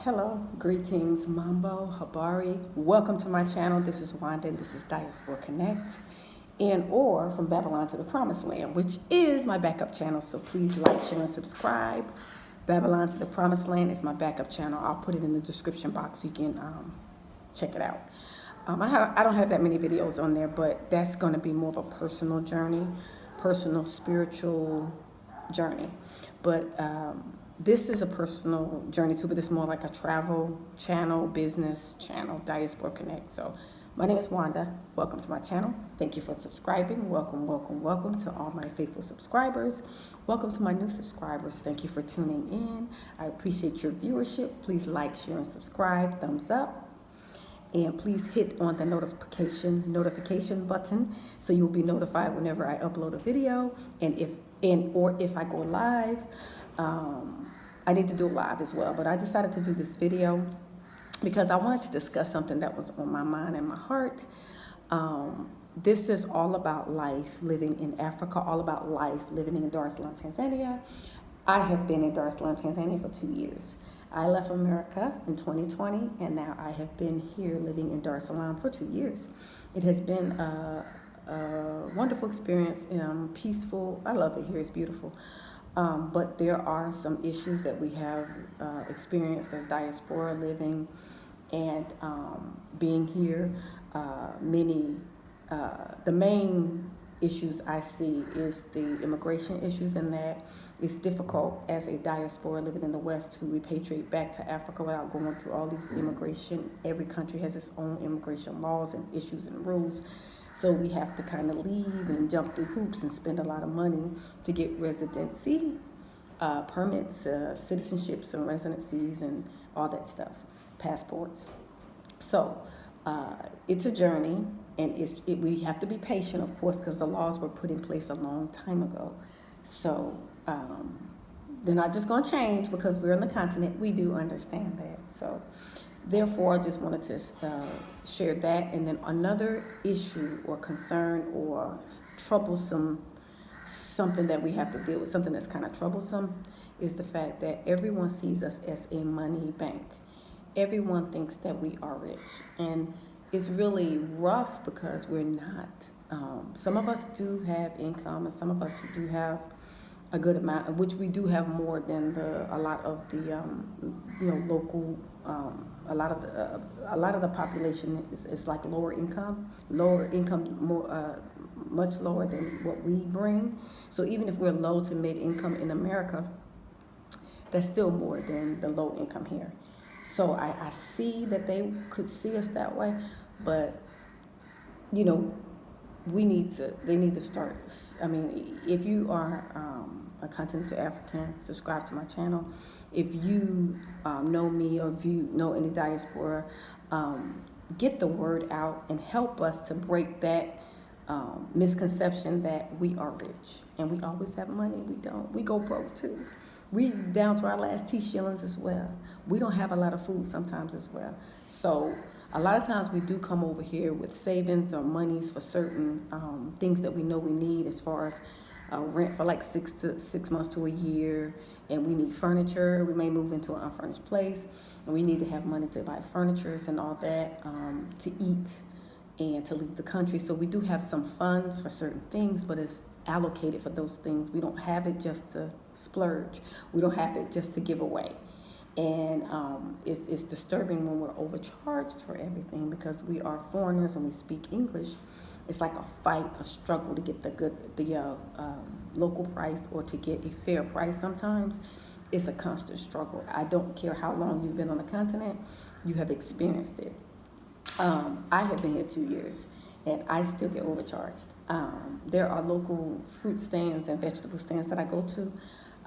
Hello, greetings, Mambo, Habari. Welcome to my channel. This is Wanda and this is Diaspora Connect or from Babylon to the Promised Land, which is my backup channel. So please like, share, and subscribe. Babylon to the Promised Land is my backup channel. I'll put it in the description box so you can check it out. I don't have that many videos on there, but that's going to be more of a personal journey, personal spiritual journey. But this is a personal journey too, but it's more like a travel channel, business channel, Diaspora Connect. So my name is Wanda. Welcome to my channel. Thank you for subscribing. Welcome, welcome, welcome to all my faithful subscribers. Welcome to my new subscribers. Thank you for tuning in. I appreciate your viewership. Please like, share, and subscribe. Thumbs up. And please hit on the notification button so you'll be notified whenever I upload a video. And if I go live, I need to do it live as well. But I decided to do this video because I wanted to discuss something that was on my mind and my heart. This is all about life living in Africa, all about life living in Dar es Salaam, Tanzania. I have been in Dar es Salaam, Tanzania for 2 years. I left America in 2020, and now I have been here living in Dar es Salaam for 2 years. It has been a wonderful experience, peaceful. I love it here. It's beautiful. But there are some issues that we have experienced as diaspora living and being here. The main issues I see is the immigration issues, and that it's difficult as a diaspora living in the West to repatriate back to Africa without going through all these immigration. Every country has its own immigration laws and issues and rules. So we have to kind of leave and jump through hoops and spend a lot of money to get residency permits, citizenships and residencies and all that stuff, passports. So it's a journey, and we have to be patient, of course, because the laws were put in place a long time ago. So they're not just going to change because we're on the continent. We do understand that. So therefore, I just wanted to share that. And then another issue or concern or troublesome, something that we have to deal with, something that's kind of troublesome, is the fact that everyone sees us as a money bank. Everyone thinks that we are rich. And it's really rough because we're not. Some of us do have income, and some of us do have a good amount, which we do have more than a lot of the local. A lot of the population is like lower income, more much lower than what we bring. So even if we're low to mid income in America, that's still more than the low income here. So I see that they could see us that way, but they need to start. I mean, if you are a continental African, subscribe to my channel. If you know me, or if you know any diaspora, get the word out and help us to break that misconception that we are rich and we always have money. We don't. We go broke too. We down to our last shillings as well. We don't have a lot of food sometimes as well. So a lot of times we do come over here with savings or monies for certain things that we know we need, as far as rent for like 6 months to a year, and we need furniture. We may move into an unfurnished place, and we need to have money to buy furniture and all that, to eat and to leave the country. So we do have some funds for certain things, but it's allocated for those things. We don't have it just to splurge. We don't have it just to give away. And it's disturbing when we're overcharged for everything because we are foreigners and we speak English. It's like a fight, a struggle to get the local price or to get a fair price. Sometimes it's a constant struggle. I don't care how long you've been on the continent, you have experienced it. I have been here 2 years, and I still get overcharged. There are local fruit stands and vegetable stands that I go to.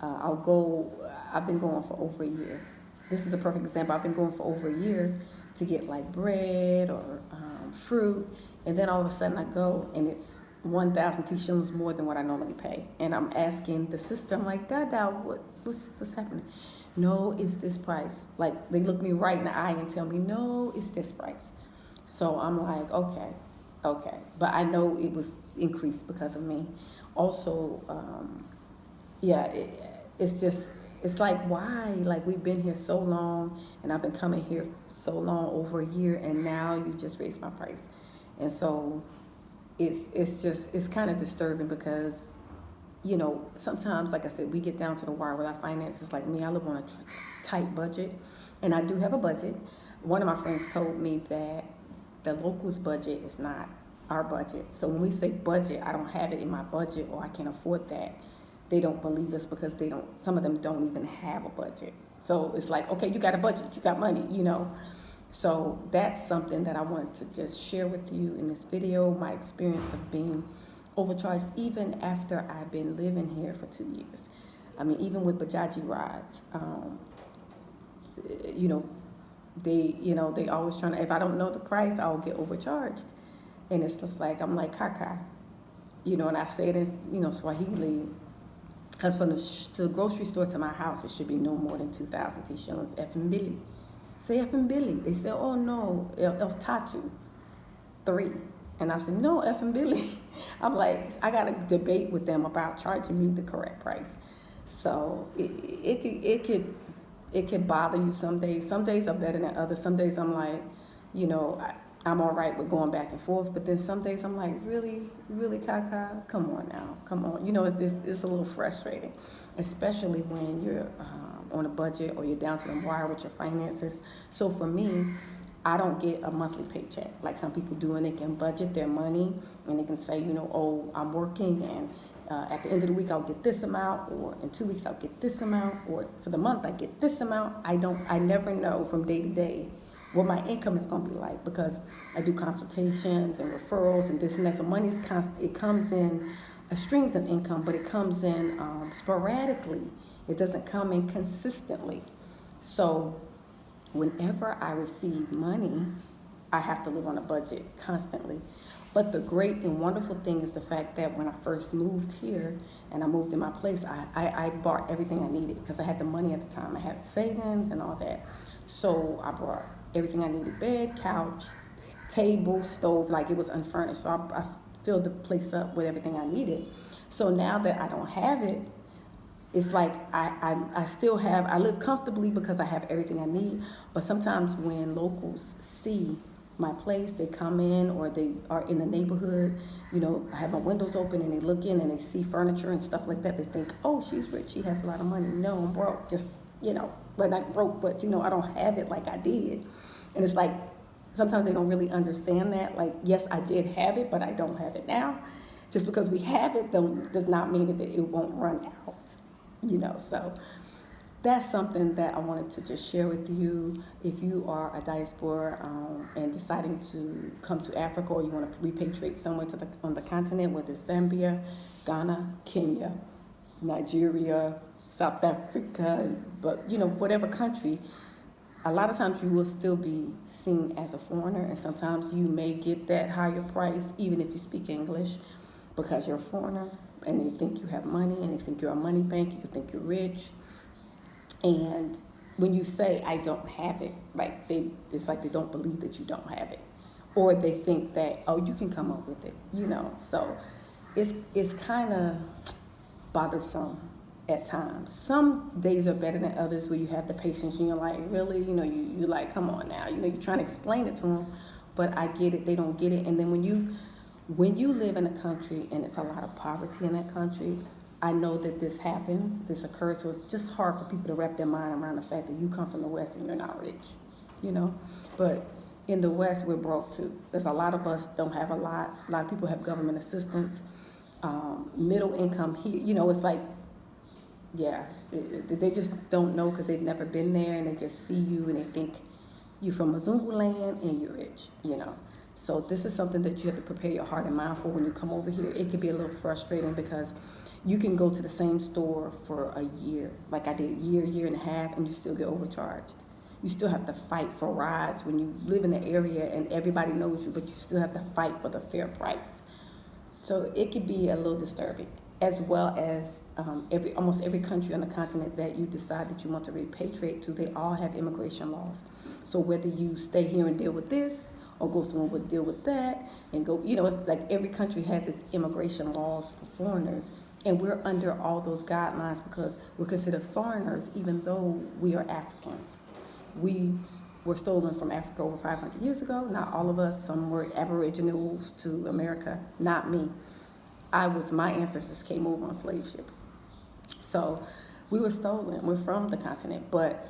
I've been going for over a year. This is a perfect example. I've been going for over a year to get like bread or fruit, and then all of a sudden I go and it's 1,000 shillings more than what I normally pay. And I'm asking the sister, I'm like, Dada, what's happening? No, it's this price. Like, they look me right in the eye and tell me, no, it's this price. So I'm like, okay. But I know it was increased because of me. Also, it's just, it's like, why? Like, we've been here so long, and I've been coming here so long, over a year, and now you just raised my price. And so it's kind of disturbing because, you know, sometimes, like I said, we get down to the wire with our finances. Like me, I live on a tight budget, and I do have a budget. One of my friends told me that the locals' budget is not our budget. So when we say budget, I don't have it in my budget, or I can't afford that. They don't believe us because some of them don't even have a budget. So it's like, okay, you got a budget, you got money, you know. So that's something that I wanted to just share with you in this video, my experience of being overcharged even after I've been living here for 2 years. I mean, even with Bajaji rides, you know, they always trying to, if I don't know the price, I'll get overcharged. And it's just like, I'm like, kaka, you know, and I say it in, you know, Swahili, because from the grocery store to my house, it should be no more than 2,000 shillings. Billy. Say Billy. They say, oh no, El Tatu, 3. And I said, no, Billy. I'm like, I got to debate with them about charging me the correct price. So it could bother you some days. Some days are better than others. Some days I'm like, you know, I'm all right with going back and forth. But then some days I'm like, really, Kaka? Come on now, come on. You know, it's a little frustrating, especially when you're on a budget or you're down to the wire with your finances. So for me, I don't get a monthly paycheck like some people do, and they can budget their money and they can say, you know, oh, I'm working, and at the end of the week I'll get this amount, or in 2 weeks I'll get this amount, or for the month I get this amount. I never know from day to day what my income is going to be like, because I do consultations and referrals and this and that. So money's constant. It comes in streams of income, but it comes in sporadically. It doesn't come in consistently. So whenever I receive money, I have to live on a budget constantly. But the great and wonderful thing is the fact that when I first moved here and I moved in my place, I bought everything I needed because I had the money at the time. I had savings and all that. So I brought everything I needed: bed, couch, table, stove, like it was unfurnished. So I filled the place up with everything I needed. So now that I don't have it, it's like I still have, I live comfortably because I have everything I need. But sometimes when locals see my place, they come in, or they are in the neighborhood, you know, I have my windows open and they look in and they see furniture and stuff like that. They think, oh, she's rich, she has a lot of money. No, I'm broke, just, you know, but not broke, but, you know, I don't have it like I did. And it's like, sometimes they don't really understand that. Like, yes, I did have it, but I don't have it now. Just because we have it does not mean that it won't run out, you know. So that's something that I wanted to just share with you. If you are a diaspora and deciding to come to Africa, or you want to repatriate somewhere on the continent, whether it's Zambia, Ghana, Kenya, Nigeria, South Africa, but, you know, whatever country, a lot of times you will still be seen as a foreigner, and sometimes you may get that higher price even if you speak English, because you're a foreigner, and they think you have money, and they think you're a money bank, you think you're rich. And when you say, I don't have it, it's like they don't believe that you don't have it. Or they think that, oh, you can come up with it, you know. So it's kind of bothersome at times. Some days are better than others where you have the patience and you're like, really? You know, you like, come on now. You know, you're trying to explain it to them, but I get it, they don't get it. And then when you live in a country and it's a lot of poverty in that country, I know that this happens, this occurs, so it's just hard for people to wrap their mind around the fact that you come from the West and you're not rich, you know? But in the West, we're broke too. There's a lot of us don't have a lot. A lot of people have government assistance, middle income here. You know, it's like, yeah, they just don't know because they've never been there, and they just see you and they think you're from Mzungu land and you're rich, you know? So this is something that you have to prepare your heart and mind for when you come over here. It can be a little frustrating because you can go to the same store for a year, like I did, year and a half, and you still get overcharged. You still have to fight for rides when you live in the area and everybody knows you, but you still have to fight for the fair price. So it could be a little disturbing, as well as almost every country on the continent that you decide that you want to repatriate to, they all have immigration laws. So whether you stay here and deal with this, or go somewhere with deal with that, and go, you know, it's like every country has its immigration laws for foreigners, And we're under all those guidelines because we're considered foreigners, even though we are Africans. We were stolen from Africa over 500 years ago. Not all of us. Some were aboriginals to America. Not me. My ancestors came over on slave ships. So we were stolen. We're from the continent, but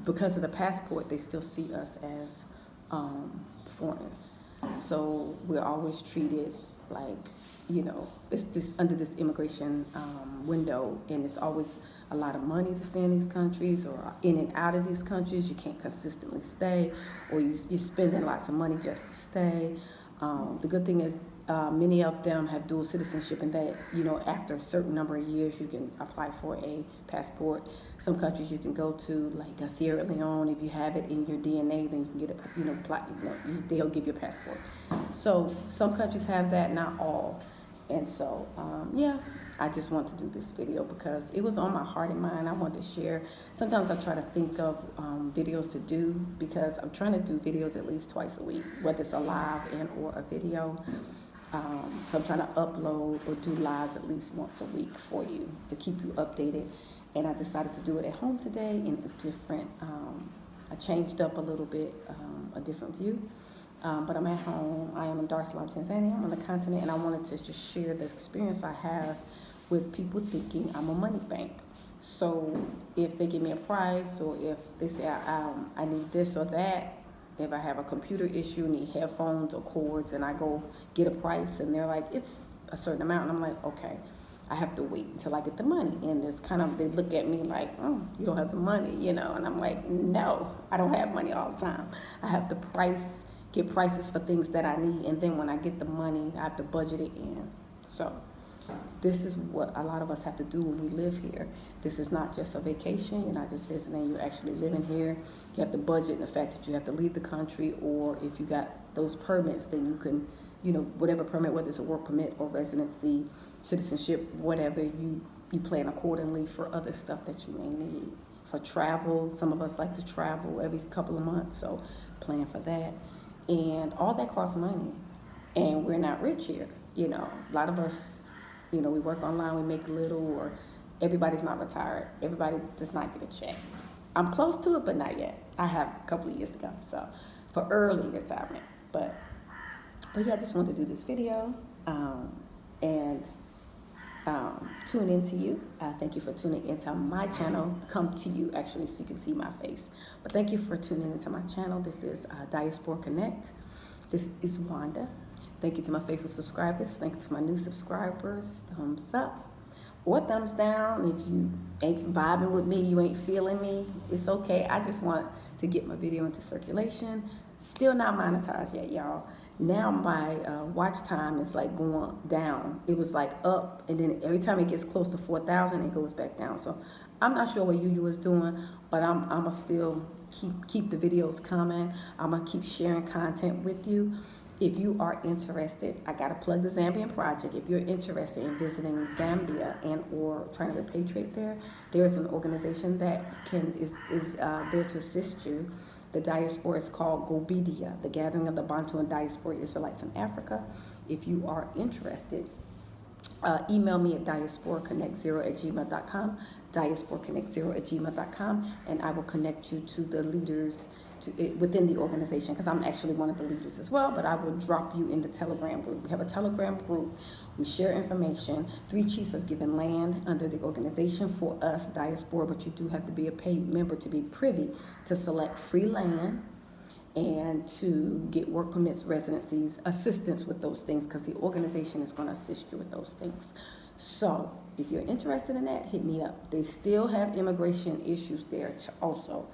because of the passport, they still see us as foreigners. So we're always treated like, it's this under this immigration window, and it's always a lot of money to stay in these countries or in and out of these countries. You can't consistently stay, or you're spending lots of money just to stay. The good thing is many of them have dual citizenship, and that, after a certain number of years, you can apply for a passport. Some countries you can go to, like Sierra Leone, if you have it in your DNA, then you can get it, they'll give you a passport. So some countries have that, not all. And so, I just want to do this video because it was on my heart and mind. I want to share. Sometimes I try to think of videos to do, because I'm trying to do videos at least twice a week, whether it's a live and or a video. So I'm trying to upload or do lives at least once a week for you to keep you updated. And I decided to do it at home today in a different, I changed up a little bit, a different view. But I'm at home. I am in Dar es Salaam, Tanzania. I'm on the continent, and I wanted to just share the experience I have with people thinking I'm a money bank. So if they give me a price, or if they say I need this or that, if I have a computer issue, need headphones or cords, and I go get a price, and they're like, it's a certain amount, and I'm like, okay, I have to wait until I get the money. And it's they look at me like, oh, you don't have the money, and I'm like, no, I don't have money all the time. I have to get prices for things that I need, and then when I get the money, I have to budget it in. So this is what a lot of us have to do when we live here. This is not just a vacation. You're not just visiting. You're actually living here. You have to budget the fact that you have to leave the country, or if you got those permits, then you can, whatever permit, whether it's a work permit or residency, citizenship, whatever, you plan accordingly for other stuff that you may need. For travel, some of us like to travel every couple of months, so plan for that. And all that costs money. And we're not rich here. A lot of us, we work online, we make little, or everybody's not retired. Everybody does not get a check. I'm close to it, but not yet. I have a couple of years to go, so for early retirement. But yeah, I just wanted to do this video and tune into you. Thank you for tuning into my channel. Come to you actually so you can see my face. But thank you for tuning into my channel. This is Diaspora Connect. This is Wanda. Thank you to my faithful subscribers. Thank you to my new subscribers. Thumbs up or thumbs down. If you ain't vibing with me, you ain't feeling me, it's okay. I just want to get my video into circulation. Still not monetized yet, y'all. Now my watch time is like going down. It was like up, and then every time it gets close to 4,000, it goes back down. So I'm not sure what you is doing, but I'm gonna still keep the videos coming. I'm gonna keep sharing content with you. If you are interested, I gotta plug the Zambian project. If you're interested in visiting Zambia and or trying to repatriate there's an organization that is there to assist you. The diaspora is called Gobidia, the Gathering of the Bantu and Diaspora Israelites in Africa. If you are interested, email me at diasporaconnect0@gmail.com, diasporaconnect0@gmail.com, and I will connect you to the leaders within the organization, because I'm actually one of the leaders as well, but I will drop you in the Telegram group. We have a Telegram group. We share information. 3 chiefs has given land under the organization for us, diaspora, but you do have to be a paid member to be privy to select free land and to get work permits, residencies, assistance with those things, because the organization is going to assist you with those things. So if you're interested in that, hit me up. They still have immigration issues there also.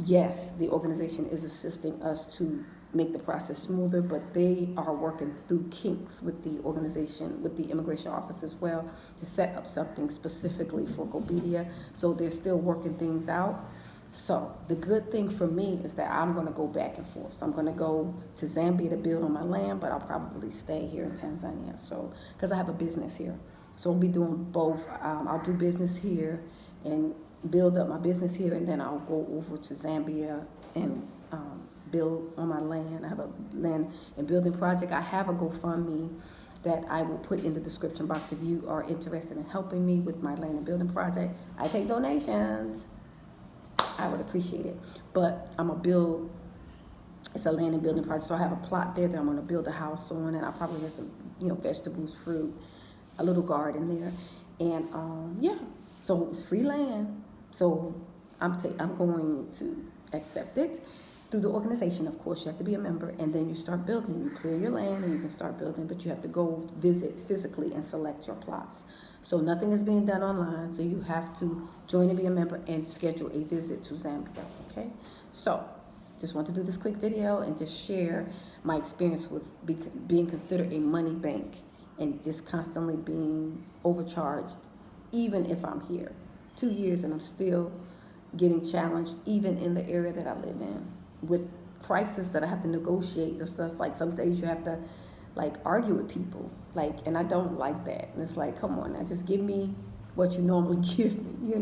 Yes, the organization is assisting us to make the process smoother, but they are working through kinks with the organization, with the immigration office as well, to set up something specifically for Gobidia. So they're still working things out. So the good thing for me is that I'm going to go back and forth. So I'm going to go to Zambia to build on my land, but I'll probably stay here in Tanzania. So, because I have a business here. So I'll be doing both. I'll do business here and build up my business here, and then I'll go over to Zambia and build on my land. I have a land and building project. I have a GoFundMe that I will put in the description box if you are interested in helping me with my land and building project. I take donations. I would appreciate it. But I'm going to build, it's a land and building project, so I have a plot there that I'm going to build a house on, and I'll probably have some, vegetables, fruit, a little garden there. And so it's free land. So I'm going to accept it through the organization. Of course, you have to be a member, and then you start building. You clear your land and you can start building, but you have to go visit physically and select your plots. So nothing is being done online, so you have to join and be a member and schedule a visit to Zambia, okay? So just want to do this quick video and just share my experience with being considered a money bank and just constantly being overcharged, even if I'm here 2 years and I'm still getting challenged, even in the area that I live in, with prices that I have to negotiate and stuff. Like some days you have to argue with people, and I don't like that. And it's like, come on now, just give me what you normally give me,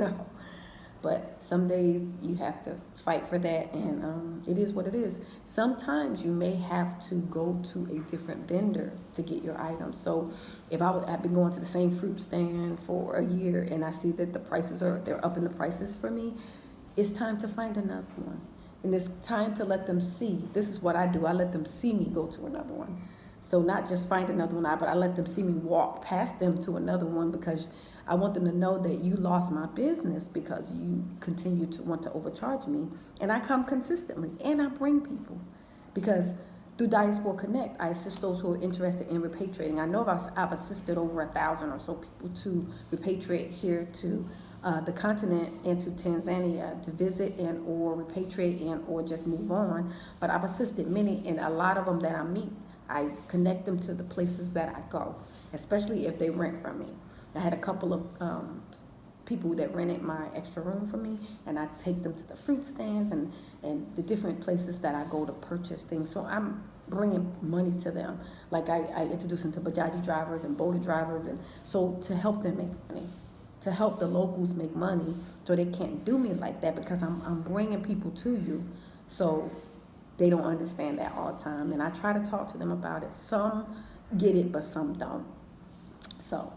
But some days you have to fight for that, and it is what it is. Sometimes you may have to go to a different vendor to get your items. So if I've been going to the same fruit stand for a year and I see that they're upping the prices for me, it's time to find another one. And it's time to let them see. This is what I do. I let them see me go to another one. So not just find another one, but I let them see me walk past them to another one, because I want them to know that you lost my business because you continue to want to overcharge me. And I come consistently, and I bring people, because through Diaspora Connect, I assist those who are interested in repatriating. I know I've assisted over 1,000 or so people to repatriate here to the continent and to Tanzania to visit and or repatriate and or just move on. But I've assisted many, and a lot of them that I meet, I connect them to the places that I go, especially if they rent from me. I had a couple of people that rented my extra room from me, and I take them to the fruit stands and the different places that I go to purchase things. So I'm bringing money to them. I introduce them to Bajaji drivers and boater drivers, and so to help them make money, to help the locals make money, so they can't do me like that, because I'm bringing people to you. So they don't understand that all the time, and I try to talk to them about it. Some get it, but some don't. So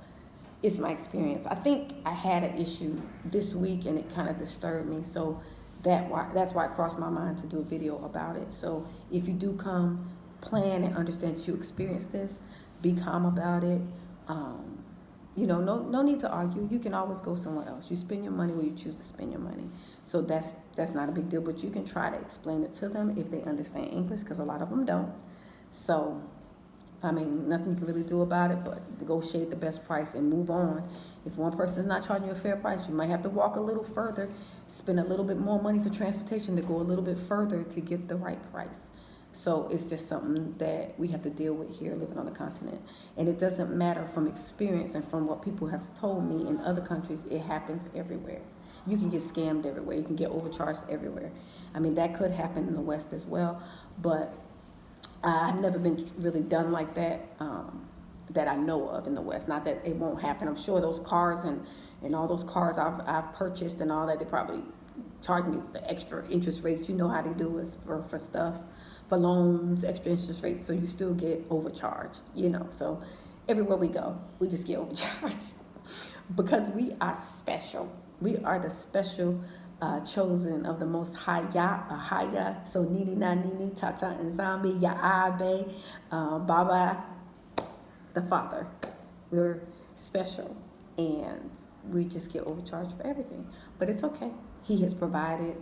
it's my experience. I think I had an issue this week, and it kind of disturbed me. So that's why it crossed my mind to do a video about it. So if you do come, plan and understand that you experienced this. Be calm about it. No need to argue. You can always go somewhere else. You spend your money where you choose to spend your money. So that's not a big deal, but you can try to explain it to them if they understand English, because a lot of them don't. So, nothing you can really do about it but negotiate the best price and move on. If one person is not charging you a fair price, you might have to walk a little further, spend a little bit more money for transportation to go a little bit further to get the right price. So it's just something that we have to deal with here living on the continent. And it doesn't matter, from experience and from what people have told me in other countries, it happens everywhere. You can get scammed everywhere. You can get overcharged everywhere. That could happen in the West as well, but I've never been really done like that, that I know of in the West. Not that it won't happen. I'm sure those cars and all those cars I've purchased and all that, they probably charge me the extra interest rates. You know how they do it for stuff, for loans, extra interest rates, so you still get overcharged, So everywhere we go, we just get overcharged because we are special. We are the special chosen of the Most High Yah, so Nini Na Nini, Tata and Zambi, Yahweh, Baba, the Father. We're special, and we just get overcharged for everything. But it's okay. He has provided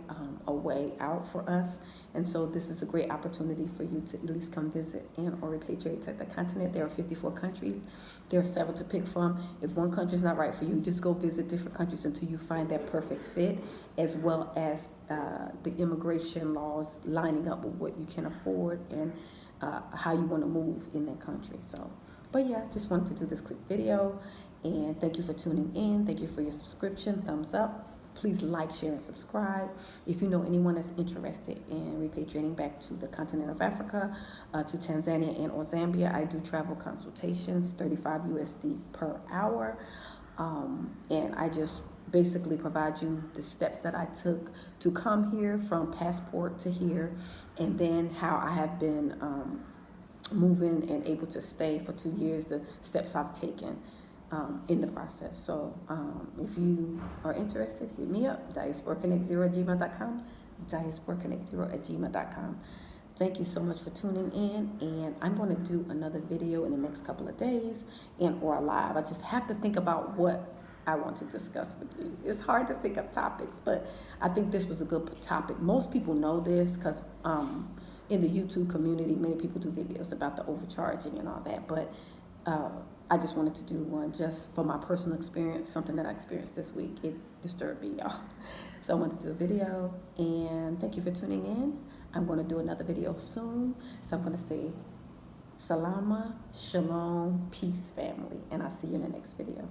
a way out for us, and so this is a great opportunity for you to at least come visit and or repatriate to the continent. There are 54 countries. There are several to pick from. If one country is not right for you, just go visit different countries until you find that perfect fit, as well as the immigration laws lining up with what you can afford and how you want to move in that country. So, but yeah, just wanted to do this quick video, and thank you for tuning in. Thank you for your subscription, thumbs up. Please like, share, and subscribe. If you know anyone that's interested in repatriating back to the continent of Africa, to Tanzania and or Zambia, I do travel consultations, 35 USD per hour. And I just basically provide you the steps that I took to come here from passport to here, and then how I have been moving and able to stay for 2 years, the steps I've taken in the process. So if you are interested, hit me up, diasporaconnect0@gmail.com, diasporaconnect0@gmail.com. Thank you so much for tuning in, and I'm going to do another video in the next couple of days or live. I just have to think about what I want to discuss with you. It's hard to think of topics, but I think this was a good topic. Most people know this because in the YouTube community, many people do videos about the overcharging and all that, but I just wanted to do one just for my personal experience, something that I experienced this week. It disturbed me, y'all. So I wanted to do a video, and thank you for tuning in. I'm going to do another video soon. So I'm going to say salama, shalom, peace, family, and I'll see you in the next video.